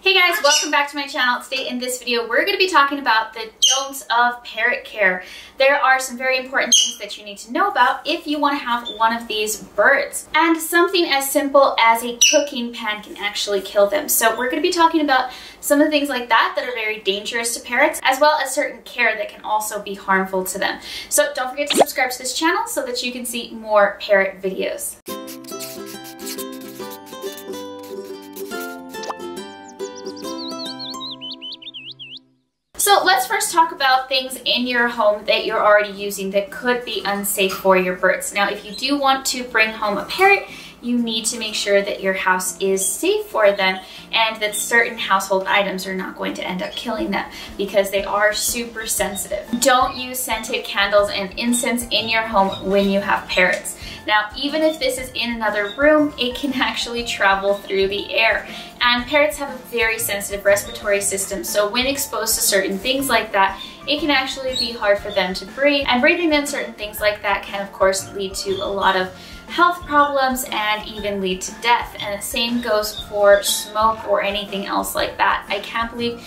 Hey guys, welcome back to my channel. Today in this video, we're going to be talking about the don'ts of parrot care. There are some very important things that you need to know about if you want to have one of these birds. And something as simple as a cooking pan can actually kill them. So we're going to be talking about some of the things like that that are very dangerous to parrots, as well as certain care that can also be harmful to them. So don't forget to subscribe to this channel so that you can see more parrot videos. So let's first talk about things in your home that you're already using that could be unsafe for your birds. Now, if you do want to bring home a parrot, you need to make sure that your house is safe for them and that certain household items are not going to end up killing them because they are super sensitive. Don't use scented candles and incense in your home when you have parrots. Now, even if this is in another room, it can actually travel through the air. And parrots have a very sensitive respiratory system, so when exposed to certain things like that, it can actually be hard for them to breathe. And breathing in certain things like that can, of course, lead to a lot of health problems and even lead to death. And the same goes for smoke or anything else like that. I can't believe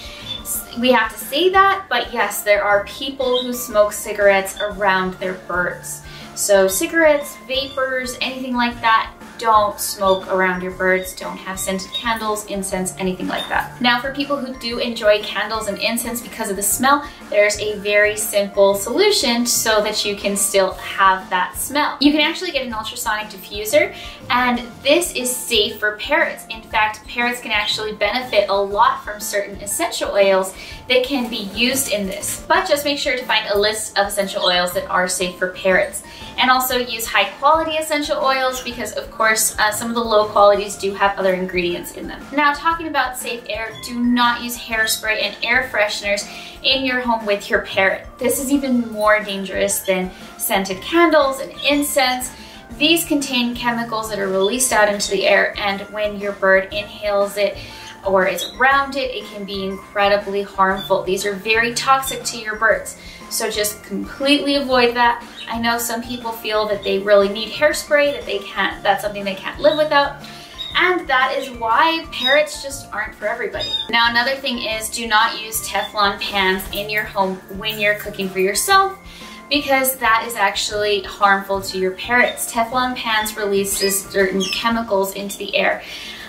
we have to say that, but yes, there are people who smoke cigarettes around their birds. So cigarettes, vapors, anything like that, don't smoke around your birds. Don't have scented candles, incense, anything like that. Now, for people who do enjoy candles and incense because of the smell, there's a very simple solution so that you can still have that smell. You can actually get an ultrasonic diffuser, and this is safe for parrots. In fact, parrots can actually benefit a lot from certain essential oils that can be used in this. But just make sure to find a list of essential oils that are safe for parrots. And also use high quality essential oils because, of course, some of the low qualities do have other ingredients in them. Now, talking about safe air, do not use hairspray and air fresheners in your home with your parrot. This is even more dangerous than scented candles and incense. These contain chemicals that are released out into the air, and when your bird inhales it or is around it, it can be incredibly harmful. These are very toxic to your birds. So just completely avoid that. I know some people feel that they really need hairspray, that's something they can't live without. And that is why parrots just aren't for everybody. Now, another thing is, do not use Teflon pans in your home when you're cooking for yourself, because that is actually harmful to your parrots. Teflon pans releases certain chemicals into the air.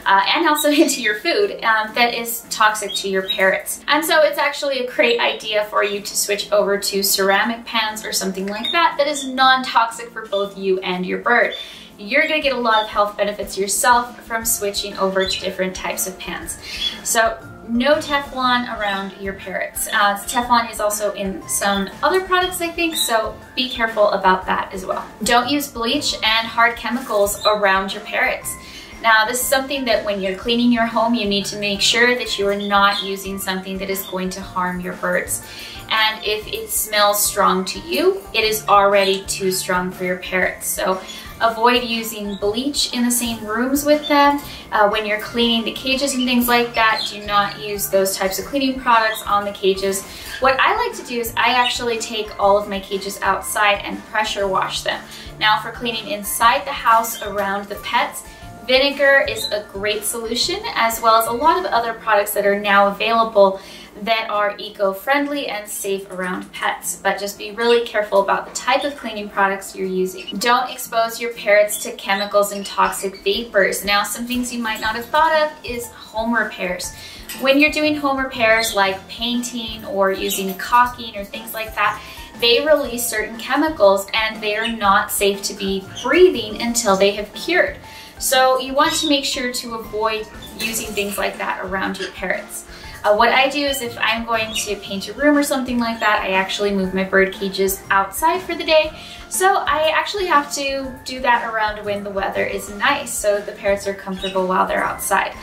And also into your food that is toxic to your parrots. And so it's actually a great idea for you to switch over to ceramic pans or something like that is non-toxic for both you and your bird. You're gonna get a lot of health benefits yourself from switching over to different types of pans. So no Teflon around your parrots. Teflon is also in some other products, I think, so be careful about that as well. Don't use bleach and hard chemicals around your parrots. Now, this is something that when you're cleaning your home, you need to make sure that you are not using something that is going to harm your birds. And if it smells strong to you, it is already too strong for your parrots. So avoid using bleach in the same rooms with them. When you're cleaning the cages and things like that, do not use those types of cleaning products on the cages. What I like to do is I actually take all of my cages outside and pressure wash them. Now, for cleaning inside the house around the pets, vinegar is a great solution, as well as a lot of other products that are now available that are eco-friendly and safe around pets. But just be really careful about the type of cleaning products you're using. Don't expose your parrots to chemicals and toxic vapors. Now, some things you might not have thought of is home repairs. When you're doing home repairs like painting or using caulking or things like that, they release certain chemicals and they are not safe to be breathing until they have cured. So you want to make sure to avoid using things like that around your parrots. What I do is if I'm going to paint a room or something like that, I actually move my bird cages outside for the day. So I actually have to do that around when the weather is nice so the parrots are comfortable while they're outside.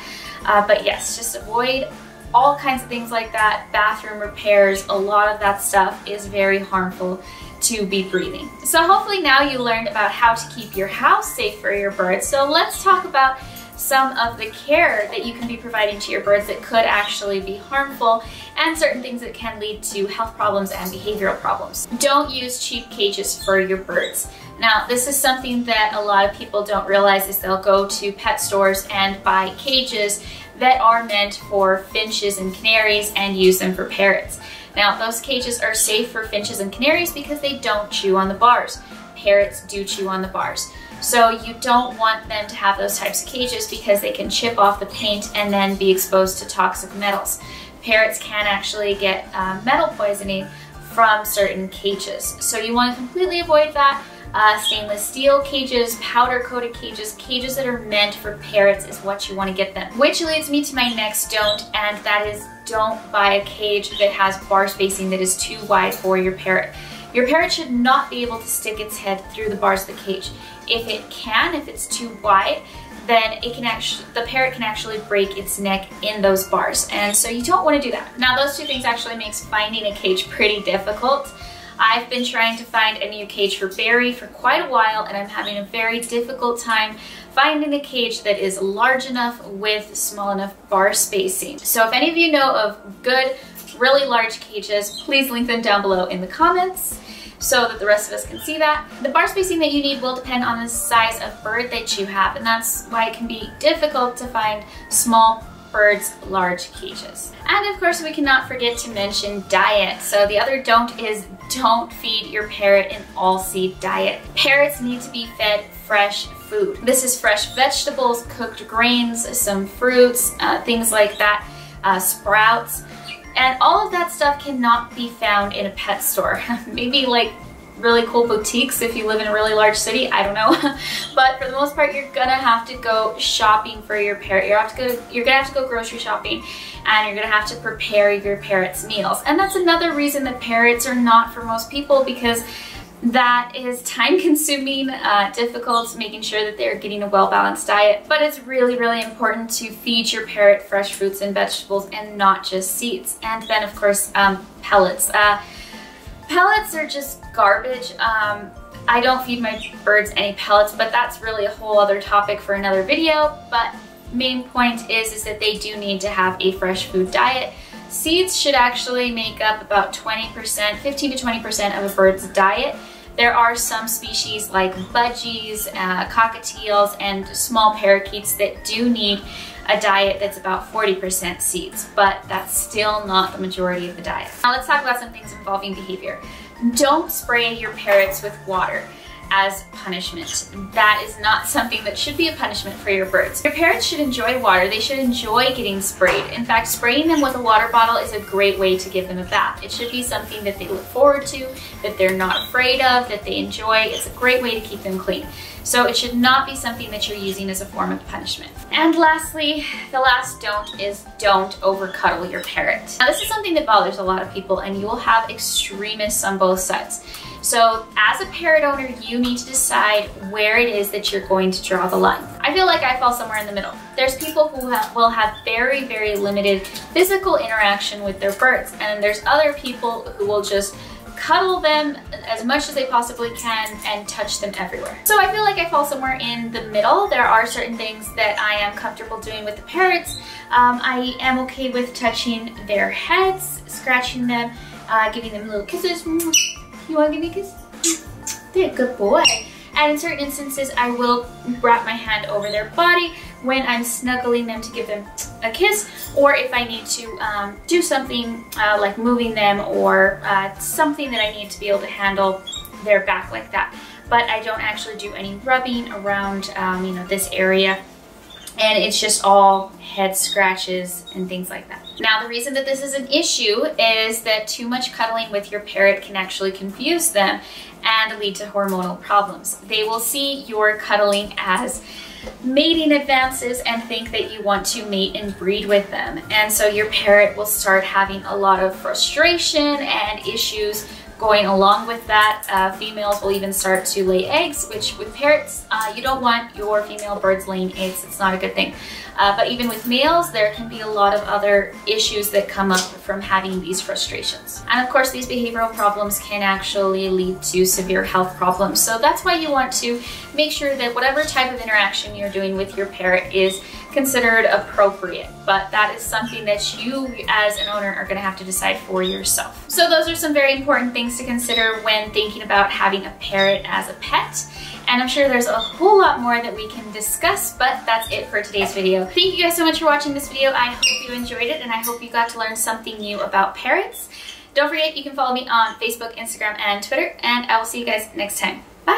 But yes, just avoid all kinds of things like that. Bathroom repairs, a lot of that stuff is very harmful to be breathing. So hopefully now you learned about how to keep your house safe for your birds. So let's talk about some of the care that you can be providing to your birds that could actually be harmful, and certain things that can lead to health problems and behavioral problems. Don't use cheap cages for your birds. Now, this is something that a lot of people don't realize is they'll go to pet stores and buy cages that are meant for finches and canaries and use them for parrots. Now, those cages are safe for finches and canaries because they don't chew on the bars. Parrots do chew on the bars. So you don't want them to have those types of cages because they can chip off the paint and then be exposed to toxic metals. Parrots can actually get metal poisoning from certain cages. So you want to completely avoid that. Stainless steel cages, powder coated cages, cages that are meant for parrots is what you want to get them. Which leads me to my next don't, and that is don't buy a cage that has bar spacing that is too wide for your parrot. Your parrot should not be able to stick its head through the bars of the cage. If it can, if it's too wide, then the parrot can actually break its neck in those bars. And so you don't want to do that. Now, those two things actually makes finding a cage pretty difficult. I've been trying to find a new cage for Barry for quite a while, and I'm having a very difficult time finding a cage that is large enough with small enough bar spacing. So if any of you know of good, really large cages, please link them down below in the comments so that the rest of us can see that. The bar spacing that you need will depend on the size of bird that you have, and that's why it can be difficult to find small birds' large cages. And of course, we cannot forget to mention diet. So the other don't is don't feed your parrot an all-seed diet. Parrots need to be fed fresh food. This is fresh vegetables, cooked grains, some fruits, things like that, sprouts. And all of that stuff cannot be found in a pet store. Maybe like really cool boutiques if you live in a really large city, I don't know. But for the most part, you're gonna have to go shopping for your parrot. You're gonna have to go grocery shopping, and you're gonna have to prepare your parrot's meals. And that's another reason that parrots are not for most people, because that is time consuming, difficult, making sure that they're getting a well-balanced diet. But it's really, really important to feed your parrot fresh fruits and vegetables and not just seeds. And then of course, pellets. Pellets are just garbage. I don't feed my birds any pellets, but that's really a whole other topic for another video. But main point is that they do need to have a fresh food diet. Seeds should actually make up about 20%, 15 to 20% of a bird's diet. There are some species like budgies, cockatiels, and small parakeets that do need a diet that's about 40% seeds, but that's still not the majority of the diet. Now let's talk about some things involving behavior. Don't spray your parrots with water as punishment. That is not something that should be a punishment for your birds. Your parrots should enjoy water. They should enjoy getting sprayed. In fact, spraying them with a water bottle is a great way to give them a bath. It should be something that they look forward to, that they're not afraid of, that they enjoy. It's a great way to keep them clean. So it should not be something that you're using as a form of punishment. And lastly, the last don't is don't over cuddle your parrot. Now this is something that bothers a lot of people, and you will have extremists on both sides. So as a parrot owner, you need to decide where it is that you're going to draw the line. I feel like I fall somewhere in the middle. There's people who will have very, very limited physical interaction with their birds, and there's other people who will just cuddle them as much as they possibly can and touch them everywhere. So I feel like I fall somewhere in the middle. There are certain things that I am comfortable doing with the parrots. I am okay with touching their heads, scratching them, giving them little kisses. You want to give me a kiss? You're a good boy. And in certain instances, I will wrap my hand over their body when I'm snuggling them to give them a kiss, or if I need to do something like moving them, or something that I need to be able to handle their back like that. But I don't actually do any rubbing around you know, this area, and it's just all head scratches and things like that. Now, the reason that this is an issue is that too much cuddling with your parrot can actually confuse them and lead to hormonal problems. They will see your cuddling as mating advances and think that you want to mate and breed with them. And so your parrot will start having a lot of frustration and issues going along with that. Females will even start to lay eggs, which with parrots, you don't want your female birds laying eggs. It's not a good thing. But even with males, there can be a lot of other issues that come up from having these frustrations. And of course, these behavioral problems can actually lead to severe health problems. So that's why you want to make sure that whatever type of interaction you're doing with your parrot is considered appropriate. But that is something that you as an owner are going to have to decide for yourself. So those are some very important things to consider when thinking about having a parrot as a pet. And I'm sure there's a whole lot more that we can discuss, but that's it for today's video. Thank you guys so much for watching this video. I hope you enjoyed it, and I hope you got to learn something new about parrots. Don't forget, you can follow me on Facebook, Instagram, and Twitter, and I will see you guys next time. Bye!